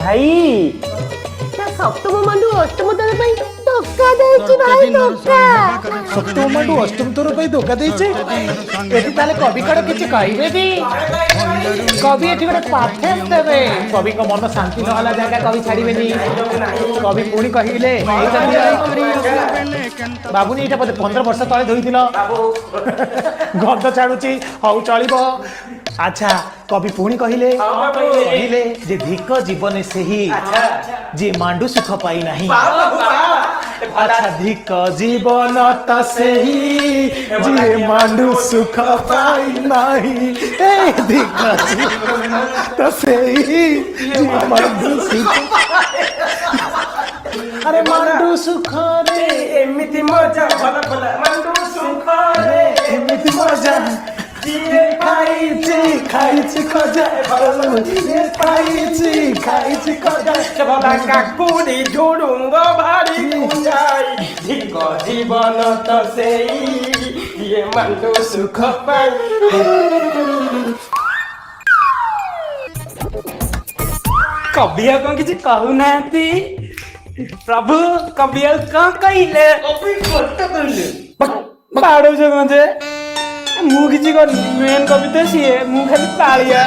भाई सप्तम मंडू अष्टम तोर ପାଇଁ ଧୋକା ଦେଇଛି ଭାଇ ଧୋକା। ସପ୍ତମ ମାଠୁ ଅଷ୍ଟମ ଥର ପାଇଁ ଧୋକା ଦେଇଛେ। ଏଠି ତାହେଲେ କବି କଣ କିଛି କହିବେ ବି? କବି ଏଠି ଗୋଟେ ପାଥେସ୍ ଦେବେ। କବିଙ୍କ ମନ ଶାନ୍ତି ନହେଲା ଜାଗା କବି ଛାଡ଼ିବେନି। କବି ପୁଣି କହିଲେ ବାବୁନି ଏଇଟା ବୋଧେ 15 ବର୍ଷ ତଳେ ଧୋଇଥିଲ ଗନ୍ଧ ଛାଡୁଛି। ହଉ ଚଳିବ। ଆଚ୍ଛା କବି ପୁଣି କହିଲେ ଯେ ଧିକ ଜୀବନେ ସେହି ଯିଏ ମାଣ୍ଡୁ ସୁଖ ପାଇନାହିଁ। ଆଚ୍ଛା ଧିକ ଜୀବନ ତ ସେହି ଯିଏ ମାଣ୍ଡୁ ସୁଖ ପାଇନାହିଁ। ଏ ଧିକ ଜୀବନ ତ ସେହି ଯିଏ ମାଣ୍ଡୁ ସୁଖ ଆରେ ମାଣ୍ଡୁ ସୁଖରେ ଏମିତି ମଜା ଭଲ ଭଲ ମାଣ୍ଡୁ ସୁଖରେ ଏମିତି ମଜା ଯିଏ ଖାଇଛି ଖାଇଛି ଖଜା ଖାଇଛି ଖଜା ଭଲ କାକୁଡି ଝୁଡୁଙ୍ଗ ଭାରି ଯାଇ ଧିକ ଜୀବନ ତ ସେଇ ଇଏ ମାଣ୍ଡୁ ସୁଖ ପାଇ। କବି ଆଉ କଣ କିଛି କହୁନାହାନ୍ତି? ପ୍ରଭୁ କବି ଆଉ କଣ କହିଲେ? ବାଡଉଛ କଣ ଯେ? ମୁଁ କିଛି କରିନି। ମେନ୍ କବି ତ ସିଏ, ମୁଁ ଖାଲି ପାଳିଆ।